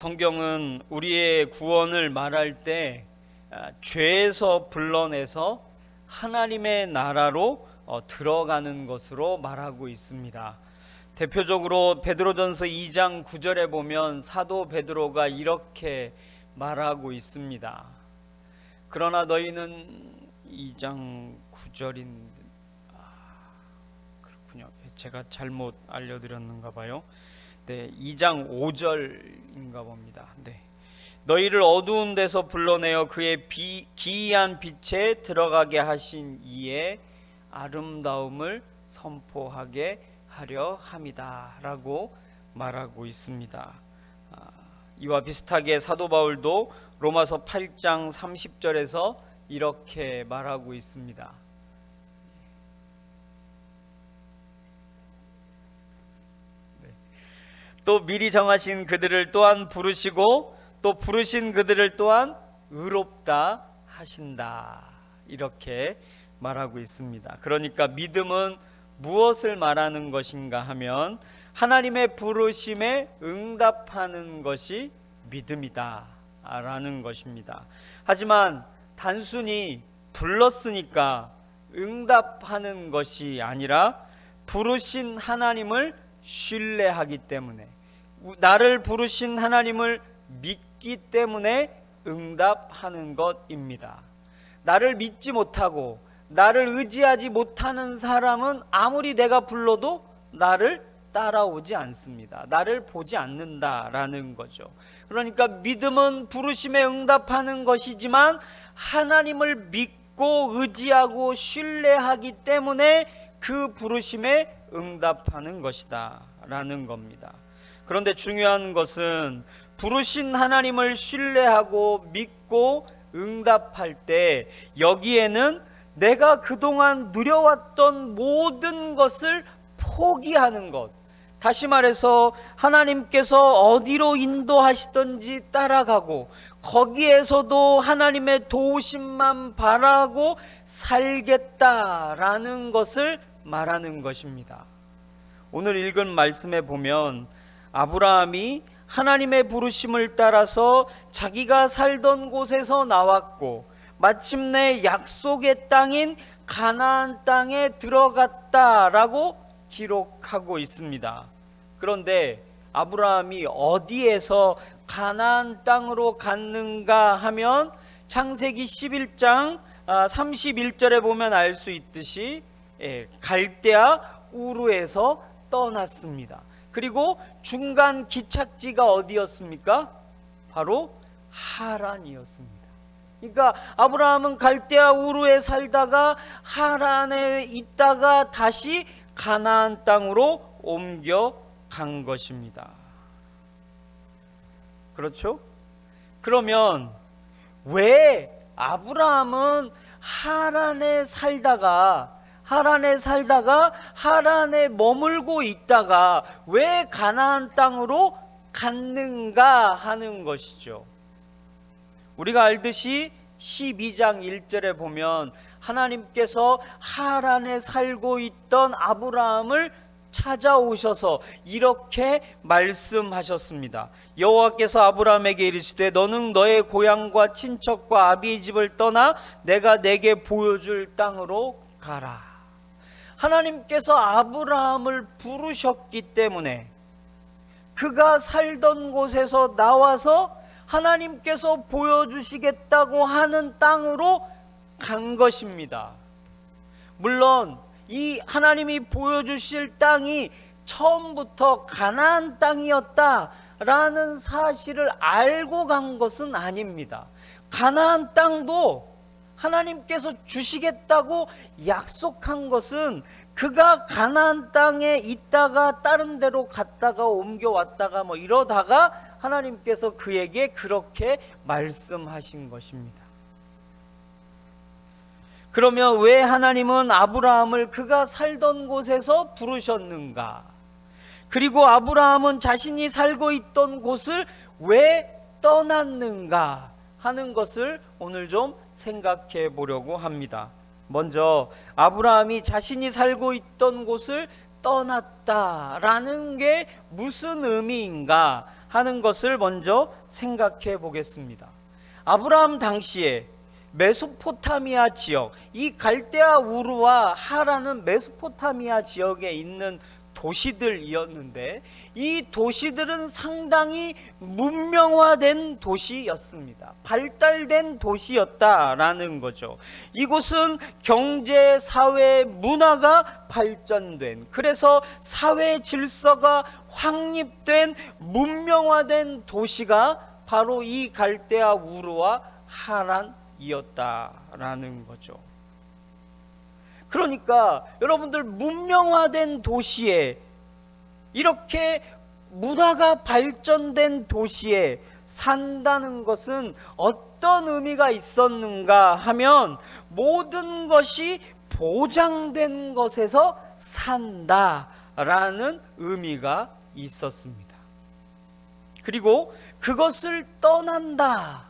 성경은 우리의 구원을 말할 때 죄에서 불러내서 하나님의 나라로 들어가는 것으로 말하고 있습니다. 대표적으로 베드로전서 2장 9절에 보면 사도 베드로가 이렇게 말하고 있습니다. 그러나 너희는 2장 9절인 그렇군요. 제가 잘못 알려드렸는가 봐요. 네, 2장 5절인가 봅니다. 네. 너희를 어두운 데서 불러내어 그의 기이한 빛에 들어가게 하신 이의 아름다움을 선포하게 하려 함이다 라고 말하고 있습니다. 이와 비슷하게 사도 바울도 로마서 8장 30절에서 이렇게 말하고 있습니다. 또 미리 정하신 그들을 또한 부르시고 또 부르신 그들을 또한 의롭다 하신다, 이렇게 말하고 있습니다. 그러니까 믿음은 무엇을 말하는 것인가 하면 하나님의 부르심에 응답하는 것이 믿음이다 라는 것입니다. 하지만 단순히 불렀으니까 응답하는 것이 아니라 부르신 하나님을 신뢰하기 때문에, 나를 부르신 하나님을 믿기 때문에 응답하는 것입니다. 나를 믿지 못하고 나를 의지하지 못하는 사람은 아무리 내가 불러도 나를 따라오지 않습니다. 나를 보지 않는다라는 거죠. 그러니까 믿음은 부르심에 응답하는 것이지만 하나님을 믿고 의지하고 신뢰하기 때문에 그 부르심에 응답하는 것이다 라는 겁니다. 그런데 중요한 것은 부르신 하나님을 신뢰하고 믿고 응답할 때 여기에는 내가 그동안 누려왔던 모든 것을 포기하는 것, 다시 말해서 하나님께서 어디로 인도하시든지 따라가고 거기에서도 하나님의 도우심만 바라고 살겠다라는 것을 말하는 것입니다. 오늘 읽은 말씀에 보면 아브라함이 하나님의 부르심을 따라서 자기가 살던 곳에서 나왔고 마침내 약속의 땅인 가나안 땅에 들어갔다라고 기록하고 있습니다. 그런데 아브라함이 어디에서 가나안 땅으로 갔는가 하면 창세기 11장 31절에 보면 알 수 있듯이 갈대아 우르에서 떠났습니다. 그리고 중간 기착지가 어디였습니까? 바로 하란이었습니다. 그러니까 아브라함은 갈대아 우르에 살다가 하란에 있다가 다시 가나안 땅으로 옮겨간 것입니다. 그렇죠? 그러면 왜 아브라함은 하란에 살다가 하란에 머물고 있다가 왜 가나안 땅으로 갔는가 하는 것이죠. 우리가 알듯이 12장 1절에 보면 하나님께서 하란에 살고 있던 아브라함을 찾아오셔서 이렇게 말씀하셨습니다. 여호와께서 아브라함에게 이르시되 너는 너의 고향과 친척과 아비의 집을 떠나 내가 내게 보여줄 땅으로 가라. 하나님께서 아브라함을 부르셨기 때문에 그가 살던 곳에서 나와서 하나님께서 보여주시겠다고 하는 땅으로 간 것입니다. 물론 이 하나님이 보여주실 땅이 처음부터 가나안 땅이었다라는 사실을 알고 간 것은 아닙니다. 가나안 땅도 하나님께서 주시겠다고 약속한 것은 그가 가나안 땅에 있다가 다른 데로 갔다가 옮겨왔다가 이러다가 하나님께서 그에게 그렇게 말씀하신 것입니다. 그러면 왜 하나님은 아브라함을 그가 살던 곳에서 부르셨는가? 그리고 아브라함은 자신이 살고 있던 곳을 왜 떠났는가 하는 것을 오늘 좀 생각해 보려고 합니다. 먼저 아브라함이 자신이 살고 있던 곳을 떠났다라는 게 무슨 의미인가 하는 것을 먼저 생각해 보겠습니다. 아브라함 당시에 메소포타미아 지역, 이 갈대아 우르와 하란은 메소포타미아 지역에 있는 도시들이었는데, 이 도시들은 상당히 문명화된 도시였습니다. 발달된 도시였다라는 거죠. 이곳은 경제, 사회, 문화가 발전된, 그래서 사회 질서가 확립된 문명화된 도시가 바로 이 갈대아 우르와 하란이었다라는 거죠. 그러니까 여러분들, 문명화된 도시에, 이렇게 문화가 발전된 도시에 산다는 것은 어떤 의미가 있었는가 하면, 모든 것이 보장된 것에서 산다라는 의미가 있었습니다. 그리고 그것을 떠난다,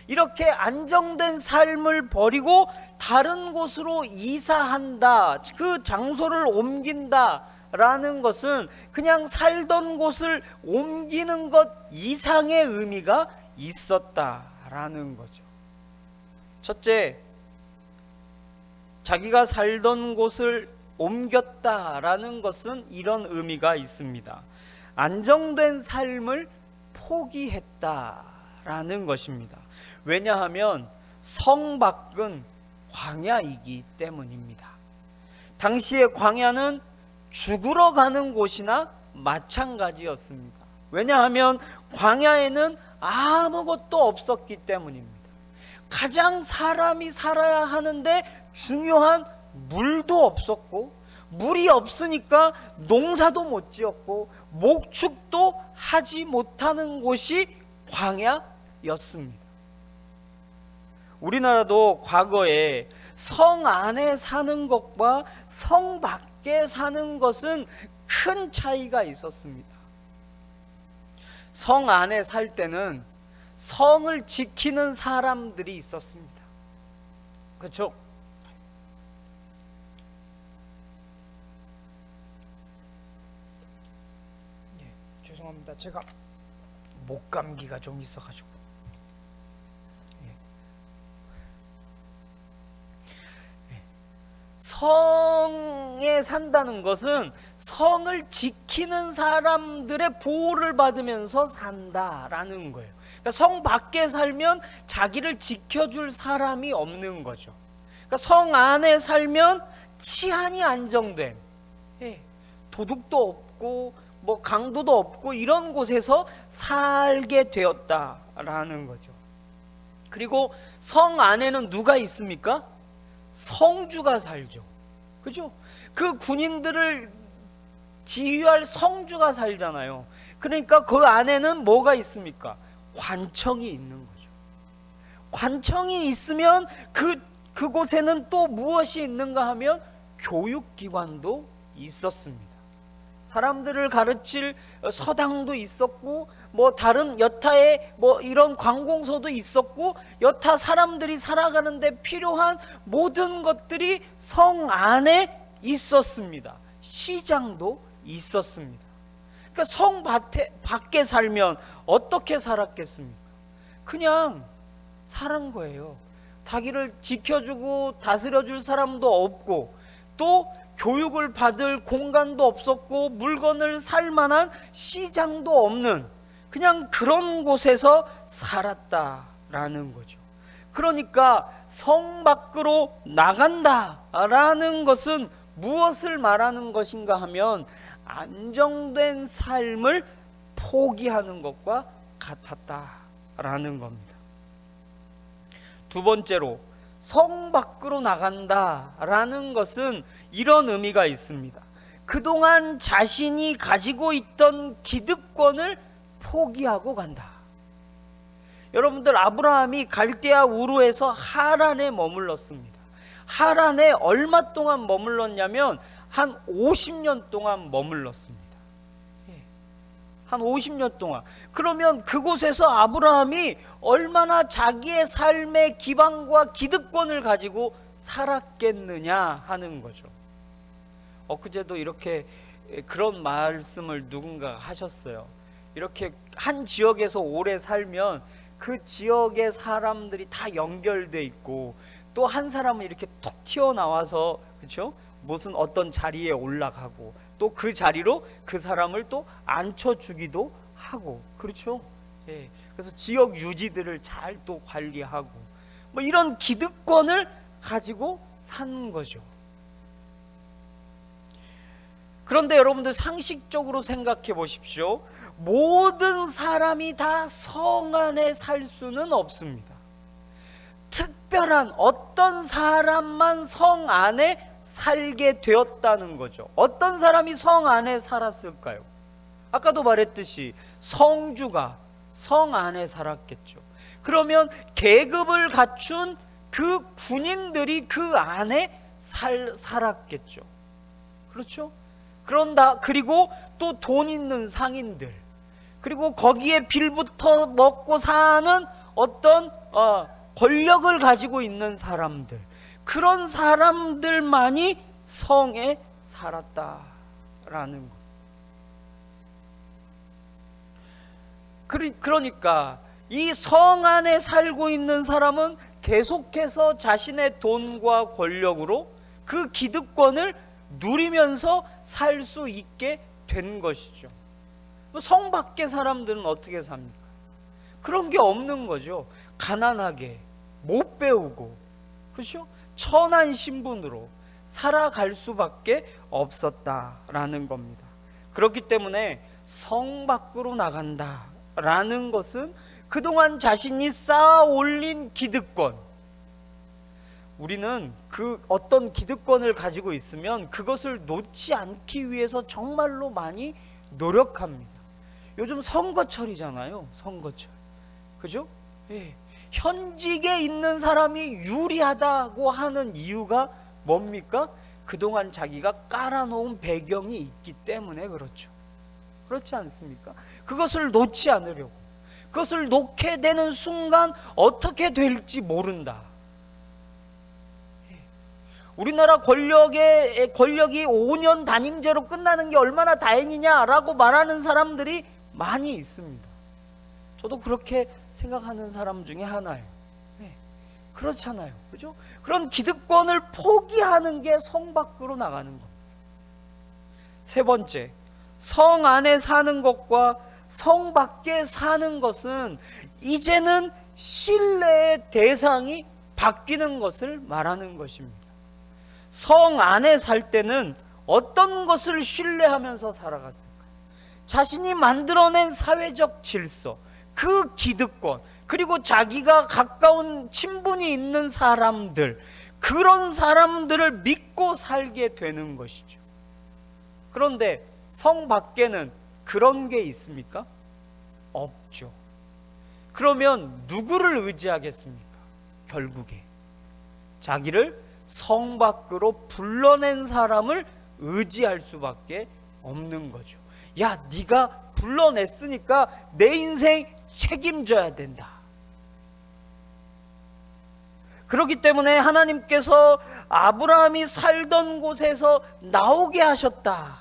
이렇게 안정된 삶을 버리고 다른 곳으로 이사한다, 그 장소를 옮긴다 라는 것은 그냥 살던 곳을 옮기는 것 이상의 의미가 있었다라는 거죠. 첫째, 자기가 살던 곳을 옮겼다라는 것은 이런 의미가 있습니다. 안정된 삶을 포기했다라는 것입니다. 왜냐하면 성 밖은 광야이기 때문입니다. 당시의 광야는 죽으러 가는 곳이나 마찬가지였습니다. 왜냐하면 광야에는 아무것도 없었기 때문입니다. 가장 사람이 살아야 하는데 중요한 물도 없었고, 물이 없으니까 농사도 못 지었고 목축도 하지 못하는 곳이 광야였습니다. 우리나라도 과거에 성 안에 사는 것과 성 밖에 사는 것은 큰 차이가 있었습니다. 성 안에 살 때는 성을 지키는 사람들이 있었습니다. 그렇죠? 죄송합니다. 제가 목 감기가 좀 있어가지고. 성에 산다는 것은 성을 지키는 사람들의 보호를 받으면서 산다라는 거예요. 그러니까 성 밖에 살면 자기를 지켜줄 사람이 없는 거죠. 그러니까 성 안에 살면 치안이 안정된, 도둑도 없고 뭐 강도도 없고 이런 곳에서 살게 되었다라는 거죠. 그리고 성 안에는 누가 있습니까? 성주가 살죠. 그죠? 그 군인들을 지휘할 성주가 살잖아요. 그러니까 그 안에는 뭐가 있습니까? 관청이 있는 거죠. 관청이 있으면 그곳에는 또 무엇이 있는가 하면 교육기관도 있었습니다. 사람들을 가르칠 서당도 있었고, 뭐 다른 여타의 뭐 이런 관공서도 있었고, 여타 사람들이 살아가는데 필요한 모든 것들이 성 안에 있었습니다. 시장도 있었습니다. 그러니까 성 밖에 살면 어떻게 살았겠습니까? 그냥 살은 거예요. 자기를 지켜주고 다스려줄 사람도 없고, 또 교육을 받을 공간도 없었고, 물건을 살 만한 시장도 없는 그냥 그런 곳에서 살았다라는 거죠. 그러니까 성 밖으로 나간다라는 것은 무엇을 말하는 것인가 하면, 안정된 삶을 포기하는 것과 같았다라는 겁니다. 두 번째로, 성 밖으로 나간다라는 것은 이런 의미가 있습니다. 그동안 자신이 가지고 있던 기득권을 포기하고 간다. 여러분들, 아브라함이 갈대아 우르에서 하란에 머물렀습니다. 하란에 얼마 동안 머물렀냐면 한 50년 동안 머물렀습니다. 한 50년 동안. 그러면 그곳에서 아브라함이 얼마나 자기의 삶의 기반과 기득권을 가지고 살았겠느냐 하는 거죠. 엊그제도 이렇게 그런 말씀을 누군가가 하셨어요. 이렇게 한 지역에서 오래 살면 그 지역의 사람들이 다 연결돼 있고, 또 한 사람은 이렇게 톡 튀어나와서, 그렇죠? 무슨 어떤 자리에 올라가고, 또 그 자리로 그 사람을 또 앉혀주기도 하고, 그렇죠? 예. 그래서 지역 유지들을 잘 또 관리하고, 뭐 이런 기득권을 가지고 사는 거죠. 그런데 여러분들 상식적으로 생각해 보십시오. 모든 사람이 다 성 안에 살 수는 없습니다. 특별한 어떤 사람만 성 안에 살게 되었다는 거죠. 어떤 사람이 성 안에 살았을까요? 아까도 말했듯이 성주가 성 안에 살았겠죠. 그러면 계급을 갖춘 그 군인들이 그 안에 살았겠죠. 그렇죠? 그리고 또 돈 있는 상인들, 그리고 거기에 빌부터 먹고 사는 어떤 권력을 가지고 있는 사람들, 그런 사람들만이 성에 살았다라는 것. 그러니까 이 성 안에 살고 있는 사람은 계속해서 자신의 돈과 권력으로 그 기득권을 누리면서 살 수 있게 된 것이죠. 성 밖의 사람들은 어떻게 삽니까? 그런 게 없는 거죠. 가난하게, 못 배우고, 그렇죠? 천한 신분으로 살아갈 수밖에 없었다라는 겁니다. 그렇기 때문에 성 밖으로 나간다라는 것은 그동안 자신이 쌓아 올린 기득권, 우리는 그 어떤 기득권을 가지고 있으면 그것을 놓지 않기 위해서 정말로 많이 노력합니다. 요즘 선거철이잖아요. 선거철, 그죠? 예. 현직에 있는 사람이 유리하다고 하는 이유가 뭡니까? 그동안 자기가 깔아놓은 배경이 있기 때문에 그렇죠. 그렇지 않습니까? 그것을 놓지 않으려고, 그것을 놓게 되는 순간 어떻게 될지 모른다. 우리나라 권력이 5년 단임제로 끝나는 게 얼마나 다행이냐라고 말하는 사람들이 많이 있습니다. 저도 그렇게 생각하는 사람 중에 하나예요. 네, 그렇잖아요. 그죠? 그런 기득권을 포기하는 게 성 밖으로 나가는 겁니다. 세 번째, 성 안에 사는 것과 성 밖에 사는 것은 이제는 신뢰의 대상이 바뀌는 것을 말하는 것입니다. 성 안에 살 때는 어떤 것을 신뢰하면서 살아갔을까요? 자신이 만들어낸 사회적 질서, 그 기득권, 그리고 자기가 가까운 친분이 있는 사람들, 그런 사람들을 믿고 살게 되는 것이죠. 그런데 성 밖에는 그런 게 있습니까? 없죠. 그러면 누구를 의지하겠습니까? 결국에 자기를 성 밖으로 불러낸 사람을 의지할 수밖에 없는 거죠. 야, 네가 불러냈으니까 내 인생 책임져야 된다. 그렇기 때문에 하나님께서 아브라함이 살던 곳에서 나오게 하셨다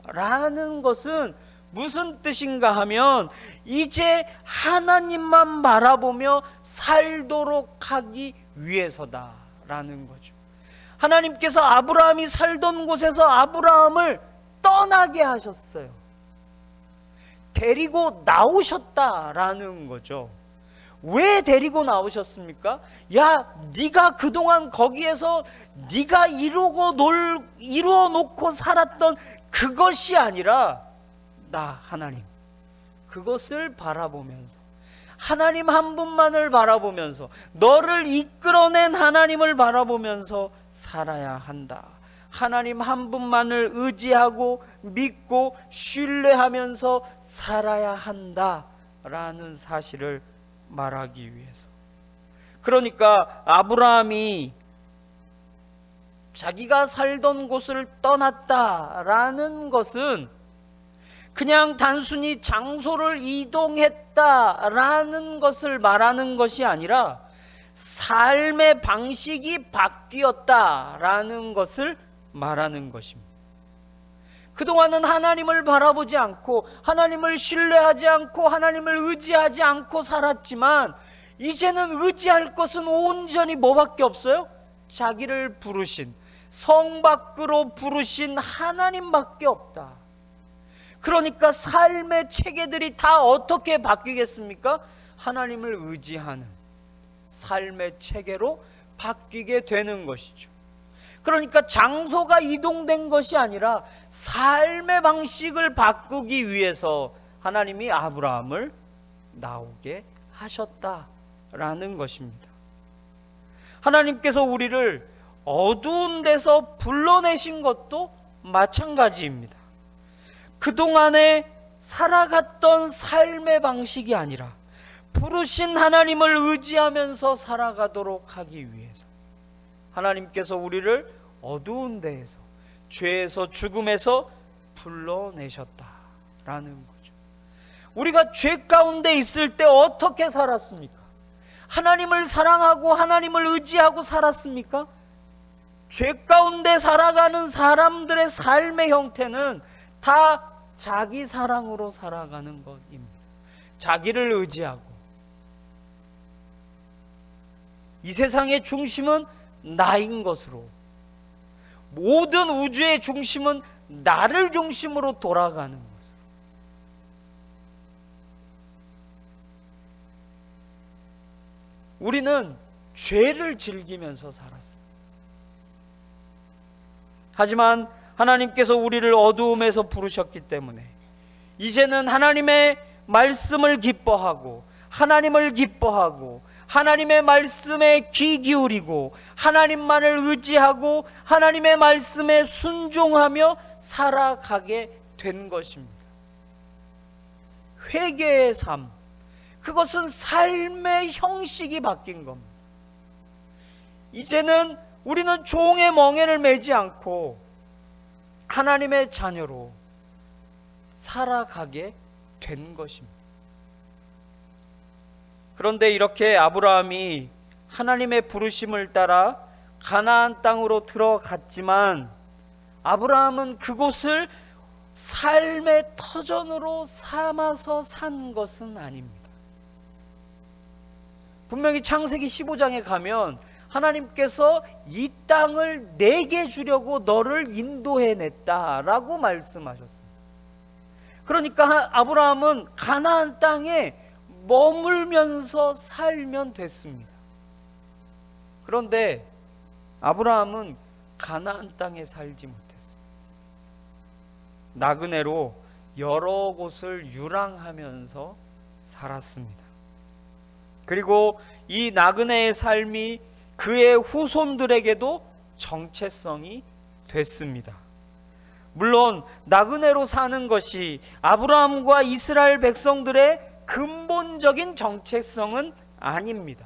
라는 것은 무슨 뜻인가 하면, 이제 하나님만 바라보며 살도록 하기 위해서다 라는 거죠. 하나님께서 아브라함이 살던 곳에서 아브라함을 떠나게 하셨어요. 데리고 나오셨다라는 거죠. 왜 데리고 나오셨습니까? 야, 네가 그동안 거기에서 네가 이루어 놓고 살았던 그것이 아니라 나 하나님, 그것을 바라보면서, 하나님 한 분만을 바라보면서, 너를 이끌어낸 하나님을 바라보면서 살아야 한다. 하나님 한 분만을 의지하고 믿고 신뢰하면서 살아야 한다라는 사실을 말하기 위해서. 그러니까 아브라함이 자기가 살던 곳을 떠났다라는 것은 그냥 단순히 장소를 이동했다라는 것을 말하는 것이 아니라 삶의 방식이 바뀌었다라는 것을 말하는 것입니다. 그동안은 하나님을 바라보지 않고 하나님을 신뢰하지 않고 하나님을 의지하지 않고 살았지만 이제는 의지할 것은 온전히 뭐밖에 없어요? 자기를 부르신, 성 밖으로 부르신 하나님밖에 없다. 그러니까 삶의 체계들이 다 어떻게 바뀌겠습니까? 하나님을 의지하는 삶의 체계로 바뀌게 되는 것이죠. 그러니까 장소가 이동된 것이 아니라 삶의 방식을 바꾸기 위해서 하나님이 아브라함을 나오게 하셨다라는 것입니다. 하나님께서 우리를 어두운 데서 불러내신 것도 마찬가지입니다. 그동안에 살아갔던 삶의 방식이 아니라 부르신 하나님을 의지하면서 살아가도록 하기 위해서 하나님께서 우리를 어두운 데에서, 죄에서, 죽음에서 불러내셨다라는 거죠. 우리가 죄 가운데 있을 때 어떻게 살았습니까? 하나님을 사랑하고 하나님을 의지하고 살았습니까? 죄 가운데 살아가는 사람들의 삶의 형태는 다 자기 사랑으로 살아가는 것입니다. 자기를 의지하고, 이 세상의 중심은 나인 것으로, 모든 우주의 중심은 나를 중심으로 돌아가는 것으로, 우리는 죄를 즐기면서 살았습니다. 하지만 하나님께서 우리를 어두움에서 부르셨기 때문에 이제는 하나님의 말씀을 기뻐하고 하나님을 기뻐하고 하나님의 말씀에 귀 기울이고 하나님만을 의지하고 하나님의 말씀에 순종하며 살아가게 된 것입니다. 회개의 삶, 그것은 삶의 형식이 바뀐 겁니다. 이제는 우리는 종의 멍에를 매지 않고 하나님의 자녀로 살아가게 된 것입니다. 그런데 이렇게 아브라함이 하나님의 부르심을 따라 가나안 땅으로 들어갔지만 아브라함은 그곳을 삶의 터전으로 삼아서 산 것은 아닙니다. 분명히 창세기 15장에 가면 하나님께서 이 땅을 내게 주려고 너를 인도해냈다라고 말씀하셨습니다. 그러니까 아브라함은 가나안 땅에 머물면서 살면 됐습니다. 그런데 아브라함은 가나안 땅에 살지 못했습니다. 나그네로 여러 곳을 유랑하면서 살았습니다. 그리고 이 나그네의 삶이 그의 후손들에게도 정체성이 됐습니다. 물론 나그네로 사는 것이 아브라함과 이스라엘 백성들의 근본적인 정체성은 아닙니다.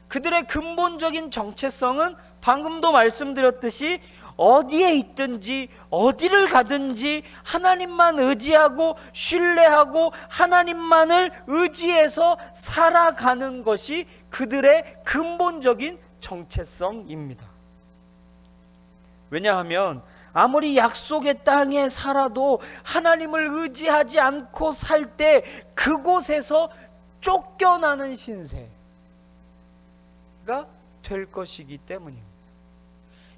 그들의 근본적인 정체성은 방금도 말씀드렸듯이 어디에 있든지 어디를 가든지 하나님만 의지하고 신뢰하고 하나님만을 의지해서 살아가는 것이 그들의 근본적인 정체성입니다. 왜냐하면 아무리 약속의 땅에 살아도 하나님을 의지하지 않고 살 때 그곳에서 쫓겨나는 신세가 될 것이기 때문입니다.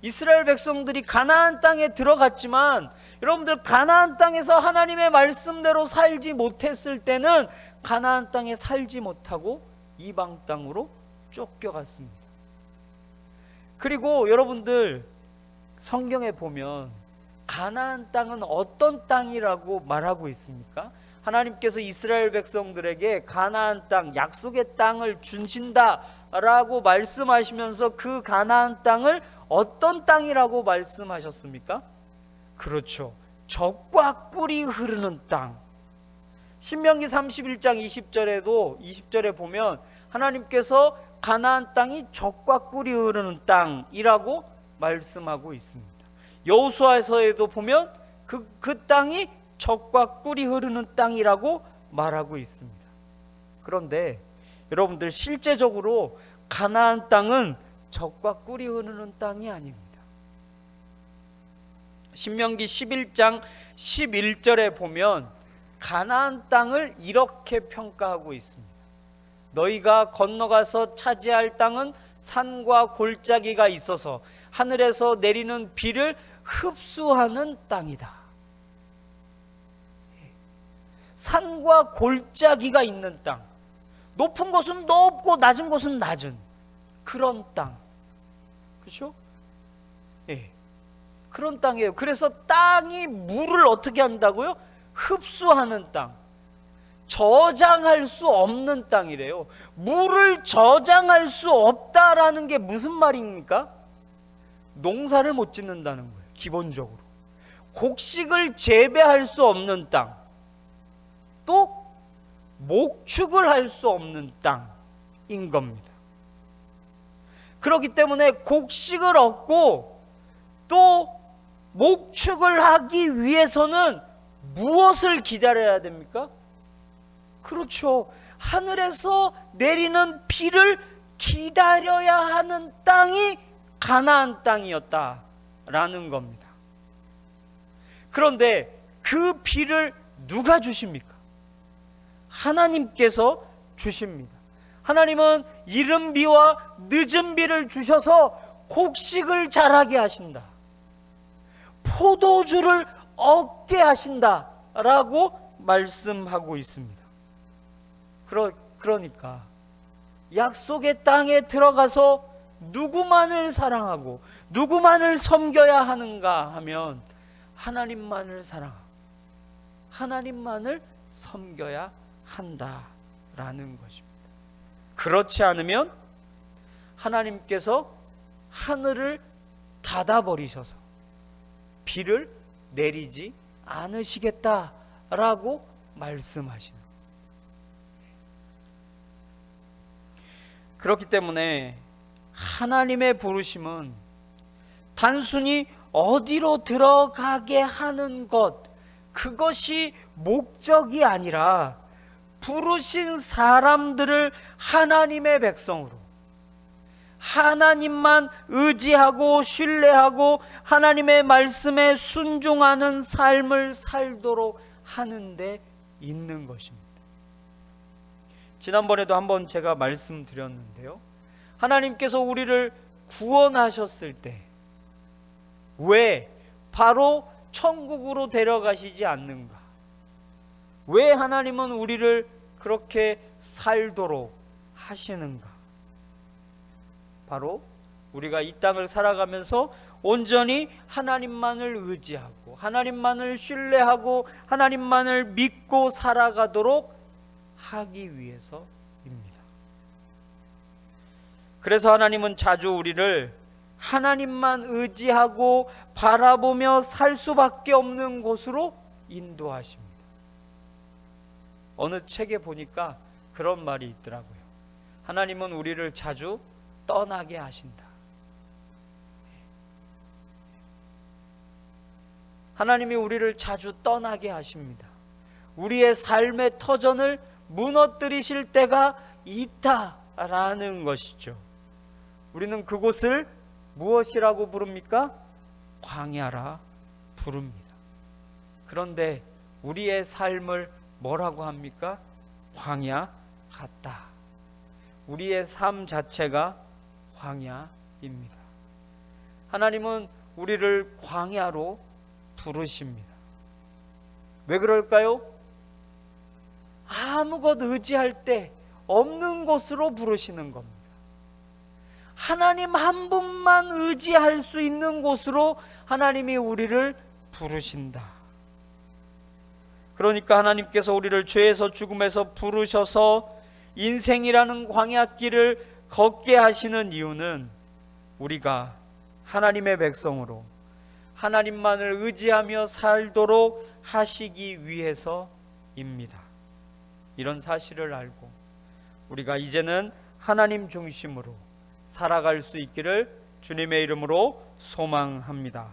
이스라엘 백성들이 가나안 땅에 들어갔지만 여러분들 가나안 땅에서 하나님의 말씀대로 살지 못했을 때는 가나안 땅에 살지 못하고 이방 땅으로 쫓겨갔습니다. 그리고 여러분들 성경에 보면 가나안 땅은 어떤 땅이라고 말하고 있습니까? 하나님께서 이스라엘 백성들에게 가나안 땅, 약속의 땅을 주신다라고 말씀하시면서 그 가나안 땅을 어떤 땅이라고 말씀하셨습니까? 그렇죠. 젖과 꿀이 흐르는 땅. 신명기 31장 20절에 보면 하나님께서 가나안 땅이 젖과 꿀이 흐르는 땅이라고 말씀하고 있습니다. 여호수아서에도 보면 그 땅이 젖과 꿀이 흐르는 땅이라고 말하고 있습니다. 그런데 여러분들 실제적으로 가나안 땅은 젖과 꿀이 흐르는 땅이 아닙니다. 신명기 11장 11절에 보면 가나안 땅을 이렇게 평가하고 있습니다. 너희가 건너가서 차지할 땅은 산과 골짜기가 있어서 하늘에서 내리는 비를 흡수하는 땅이다. 산과 골짜기가 있는 땅, 높은 곳은 높고 낮은 곳은 낮은 그런 땅, 그렇죠? 예, 그런 땅이에요. 그래서 땅이 물을 어떻게 한다고요? 흡수하는 땅, 저장할 수 없는 땅이래요. 물을 저장할 수 없다라는 게 무슨 말입니까? 농사를 못 짓는다는 거예요. 기본적으로 곡식을 재배할 수 없는 땅, 또 목축을 할 수 없는 땅인 겁니다. 그렇기 때문에 곡식을 얻고 또 목축을 하기 위해서는 무엇을 기다려야 됩니까? 그렇죠. 하늘에서 내리는 비를 기다려야 하는 땅이 가나안 땅이었다라는 겁니다. 그런데 그 비를 누가 주십니까? 하나님께서 주십니다. 하나님은 이른 비와 늦은 비를 주셔서 곡식을 자라게 하신다, 포도주를 얻게 하신다라고 말씀하고 있습니다. 그러니까 약속의 땅에 들어가서 누구만을 사랑하고 누구만을 섬겨야 하는가 하면 하나님만을 사랑하고 하나님만을 섬겨야 한다라는 것입니다. 그렇지 않으면 하나님께서 하늘을 닫아버리셔서 비를 내리지 않으시겠다라고 말씀하시는 거예요. 그렇기 때문에 하나님의 부르심은 단순히 어디로 들어가게 하는 것, 그것이 목적이 아니라 부르신 사람들을 하나님의 백성으로, 하나님만 의지하고 신뢰하고 하나님의 말씀에 순종하는 삶을 살도록 하는 데 있는 것입니다. 지난번에도 한번 제가 말씀드렸는데요, 하나님께서 우리를 구원하셨을 때 왜 바로 천국으로 데려가시지 않는가? 왜 하나님은 우리를 그렇게 살도록 하시는가? 바로 우리가 이 땅을 살아가면서 온전히 하나님만을 의지하고 하나님만을 신뢰하고 하나님만을 믿고 살아가도록 하기 위해서입니다. 그래서 하나님은 자주 우리를 하나님만 의지하고 바라보며 살 수밖에 없는 곳으로 인도하십니다. 어느 책에 보니까 그런 말이 있더라고요. 하나님은 우리를 자주 떠나게 하신다. 하나님이 우리를 자주 떠나게 하십니다. 우리의 삶의 터전을 무너뜨리실 때가 있다라는 것이죠. 우리는 그곳을 무엇이라고 부릅니까? 광야라 부릅니다. 그런데 우리의 삶을 뭐라고 합니까? 광야 같다. 우리의 삶 자체가 광야입니다. 하나님은 우리를 광야로 부르십니다. 왜 그럴까요? 아무것 의지할 데 없는 곳으로 부르시는 겁니다. 하나님 한 분만 의지할 수 있는 곳으로 하나님이 우리를 부르신다. 그러니까 하나님께서 우리를 죄에서 죽음에서 부르셔서 인생이라는 광야길을 걷게 하시는 이유는 우리가 하나님의 백성으로 하나님만을 의지하며 살도록 하시기 위해서입니다. 이런 사실을 알고 우리가 이제는 하나님 중심으로 살아갈 수 있기를 주님의 이름으로 소망합니다.